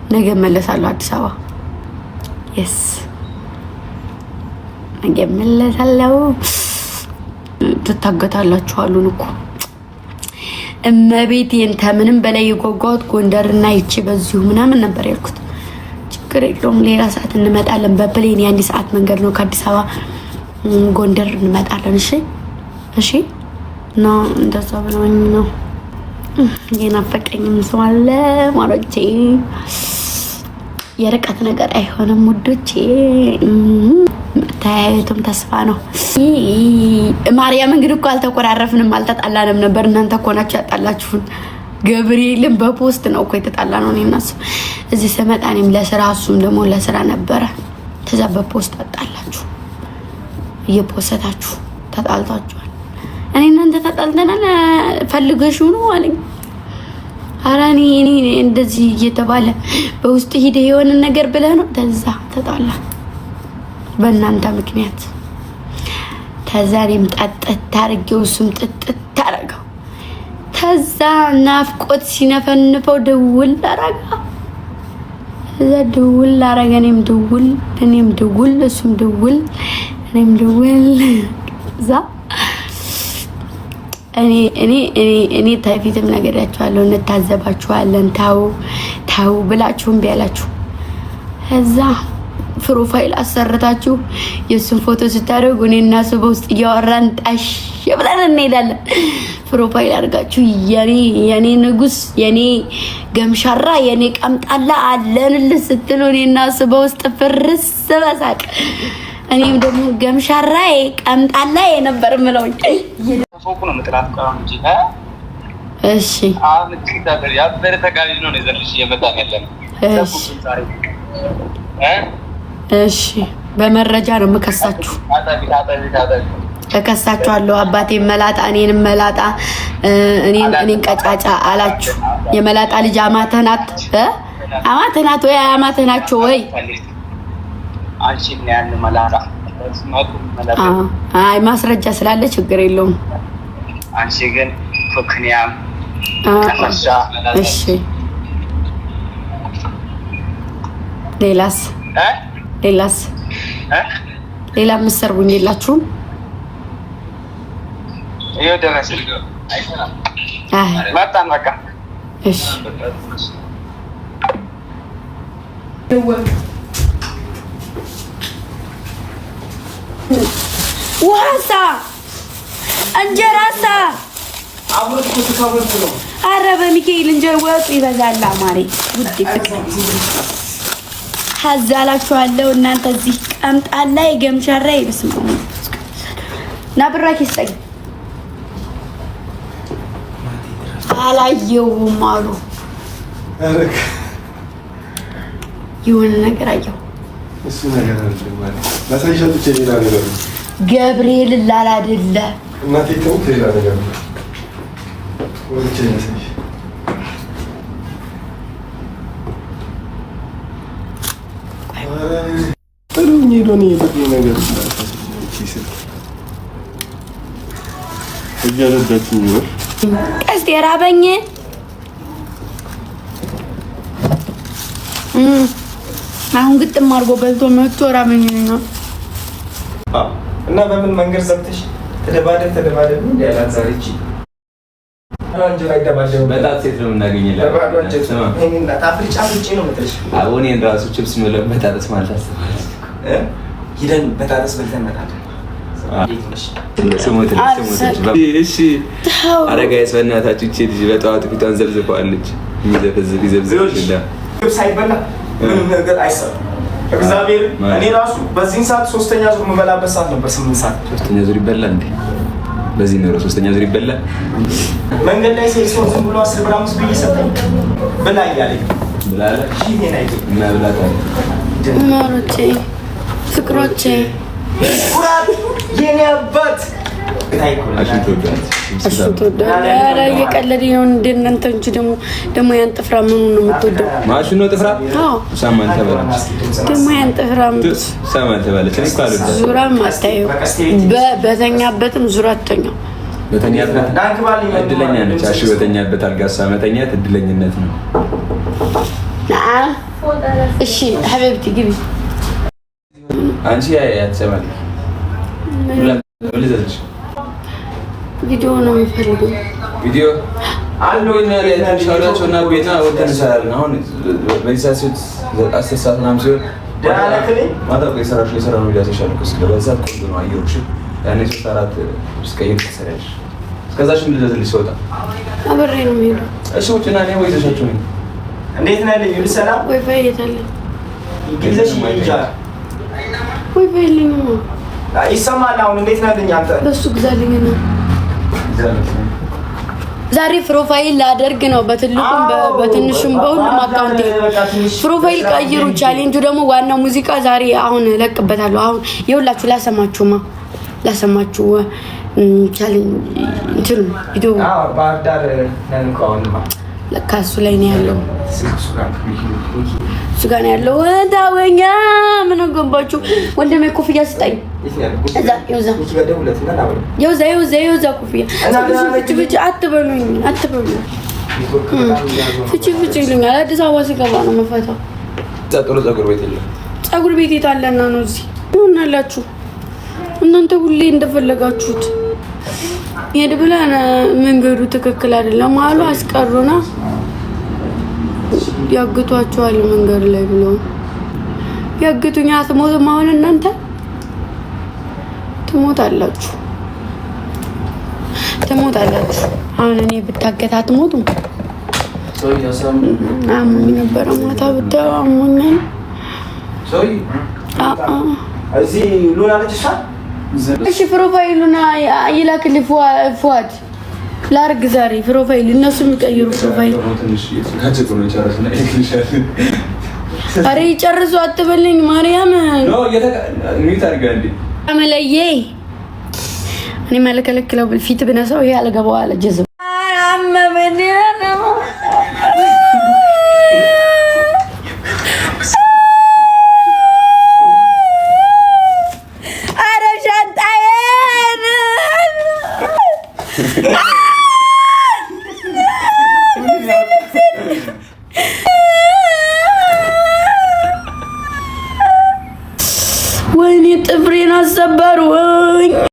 ነገ መለሳለሁ አዲስ አበባ። የስ ነገ መለሳለሁ። ትታገታላችሁ አሉን እኮ እመቤቴን። ከምንም በላይ የጓጓሁት ጎንደርና ይቺ በዚሁ ምናምን ነበር ያልኩት። ችግር የለውም ሌላ ሰዓት እንመጣለን። በፕሌን የአንድ ሰዓት መንገድ ነው ከአዲስ አበባ ጎንደር እንመጣለን። እሺ እሺ ነው እንደዛ ብለውኝ ነው። የናፈቀኝም ሰው አለ ማሮቼ። የርቀት ነገር አይሆንም ውዶቼ። ተያየቱም ተስፋ ነው። ማርያም እንግዲህ እኮ አልተቆራረፍንም አልተጣላንም ነበር። እናንተ እኮ ናችሁ ያጣላችሁን። ገብርኤልን በፖስት ነው እኮ የተጣላ ነው። እኔና እሱ እዚህ ስመጣ እኔም ለስራ እሱም ደግሞ ለስራ ነበረ። ከዛ በፖስት አጣላችሁ እየፖስታችሁ ተጣልታችኋል። እኔ እናንተ ተጣልተናል ፈልገሽው ነው አለኝ። ኧረ እኔ እንደዚህ እየተባለ በውስጥ ሂደ የሆነ ነገር ብለህ ነው ተዛ ተጣላ በእናንተ ምክንያት። ተዛ እኔም ጠጥት ታርጌው እሱም ጥጥት ታረገው። ተዛ ናፍቆት ሲነፈንፈው ደውል አረጋ። እዛ ደውል አረጋ። እኔም ደውል እሱም ደውል እኔም ደውል። እዛ እኔ ታይፊትም ነገራችኋለሁ እንታዘባችኋለን። ታው ብላችሁም ቢያላችሁ እዛ ፕሮፋይል አሰርታችሁ የሱን ፎቶ ስታደርጉ እኔና እሱ በውስጥ እያወራን ጣሽ ብለን እንሄዳለን። ፕሮፋይል አድርጋችሁ የኔ ንጉስ፣ የኔ ገምሻራ፣ የኔ ቀምጣላ አለንልህ ስትሉ እኔና እሱ በውስጥ ፍርስ በሳቅ እኔም ደግሞ ገምሻራዬ ቀምጣላዬ ነበር የምለውኝ። ፎቁ ነው የምትራፍቀው እንጂ እሺ ያበረ ተጋቢ ነው ዘርሽ እየመጣን ያለን። እሺ በመረጃ ነው የምከሳችሁ። እከሳችኋለሁ። አባቴን መላጣ እኔንም መላጣ እኔን ቀጫጫ አላችሁ። የመላጣ ልጅ አማተህ ናት ወይ አማተህ ናቸው ወይ? አንቺ ነው ያን መላጣ አይ ማስረጃ ስላለ ችግር የለውም። አንቺ ግን ፍክኒያም ተፈሻ። እሺ ሌላስ ሌላ ምሰርቡኝ የላችሁም? ይሄ ደረሰ አይሰራም። መጣን በቃ እሺ ዋሳ እንጀራሳ ኧረ በሚካኤል እንጀራ ወጡ ይበዛል። አማሬ ውድ ሀዛላችኋለሁ። እናንተ እዚህ ቀምጣላ የገምሻራ ይብስም ና ብራኪ ስጠኝ። አላየውም አሉ የሆነ ነገር አየሁ። እሱ ነገር አይደለም ለሳይሻቱ ሌላ ነገር ነው። ገብርኤል ላላ አይደለ እናቴ ተውት ሌላ ነገር ነው። ወልቼ ነኝ ጥሩኝ ሄዶኝ የለኝ ነገር እያለዳችኝ ነው። ቀስት የራበኝ አሁን ግጥም አድርጎ በልቶ መጥቶ ራበኝ ነው። እና በምን መንገድ ዘግተሽ ተደባደብ እንዴ ያላዛሪቺ አንጀራ ይደባደብ በጣም ሴት ነው የምናገኝላት። እና ታፍሪጫ ፍሪጭ ነው የምትልሽ። አሁን የራሱ ቺፕስ ነው በጣጥስ ማለት አስባለሁ። ሂደን በጣጥስ በልተን መጣለን። እሺ አረጋይስ በእናታችሁ እቺ ልጅ በጠዋት ፊቷን ዘብዝፈዋለች። የሚዘፈዝፍ ይዘብዝፍና ግብ ሳይበላ ምንም ነገር አይሰራም። እግዚአብሔር እኔ ራሱ በዚህ ሰዓት ሶስተኛ ዙር የምበላበት ሰዓት ነበር። 8 ሰዓት ሶስተኛ ዙር ይበላል እንዴ? በዚህ ነው ሶስተኛ ዙር ይበላል። መንገድ ላይ ሴት ሰው ዝም ብሎ 10 ብር 5 ብር ይሰጠኝ ብላ እያለኝ ብላለ ሺህ ናይ እና ብላታ ማሮቼ ፍቅሮቼ ኩራት የኔ አባት ኧረ እየቀለደ ነው እንደናንተ እንጂ ደግሞ ያን ጥፍራ ምኑ ነው የምትወደው? ማሽኑ ነው ጥፍራ? አዎ ሳማን ተባለች። ደግሞ ያን ጥፍራ ሳማን ተባለች። እኔ ካለ ዙራም አታየው በተኛበትም ዙራተኛው በተኛበት እድለኛ ነች። አሽ በተኛበት አልጋሳ መተኛት እድለኝነት ነው። እሺ ሐቢብቲ ግቢ አንቺ ያትሰማል ለልዘልሽ ቪዲዮ ነው የሚፈልገው ቪዲዮ አሉ እና ለሻውራቸውና ቤና ወተን ሰራልን አሁን በኢሳሱት 10 ሰዓት ምናምን ሲሆን ዳላክሊ ማታ የሰራው ቪዲዮ ተሻለኩስ ለበዛ ቆንጆ ነው አየሁሽ ያኔ 3-4 እስከየት ተሰራሽ እስከዛሽ እንደዚህ ሲወጣ አብሬ ነው የሚሄደው እሺ ወጭና ነው ወይ ተሻቸው ነው እንዴት ነህ ልዩ ሰላም ወይ ፈይታለ ይግለሽ ይጃ ወይ ፈይልኝ ነው ይሰማል አሁን እንዴት ነህ ልኝ አንተ ለሱ ግዛልኝ ነው ዛሬ ፕሮፋይል ላደርግ ነው በትልቁም በትንሹም በሁሉም አካውንት ፕሮፋይል ቀይሩ ቻሌንጁ ደግሞ ዋናው ሙዚቃ ዛሬ አሁን ለቅበታለሁ አሁን ይኸውላችሁ ላሰማችሁ ቻሌንጅ እንትን ቪዲዮ ባህርዳር ነን ቆንማ ለካ እሱ ላይ ነው ያለው እሱ ጋር ነው ያለው ታወኛ ምን ገባችሁ ወንድሜ ኮፍያ ስጠኝ እዛ ይውዛ ኮፍያ ፍጭ አትበሉኝ ፍጭ ይሉኛል አዲስ አበባ ሲገባ ነው መፈታው ፀጉር ቤት የታለና ነው እዚህ ይሆናላችሁ እናንተ ሁሌ እንደፈለጋችሁት ሄድ ብለን መንገዱ ትክክል አይደለም አሉ አስቀሩና ያግቷቸዋል መንገድ ላይ ብሎ ያግቱኛ አትሞቱም አሁን እናንተ ትሞታላችሁ አሁን እኔ ብታገት አትሞቱም አሞኝ ነበረ ማታ ብታው አሞኛል እዚህ ሉና ልጅሻ እሺ ፕሮፋይሉና ይላክልኝ ፉአድ ላርግ ዛሬ ፕሮፋይል እነሱ የሚቀይሩ ፕሮፋይል አሬ ይጨርሱ አትበልኝ ማርያም ነው ሚት አድርጋንዲ አመለዬ እኔ ማለከለክለው ፊት ብነሳው ይሄ አልገባው አለ ጀዝብ አመመኝ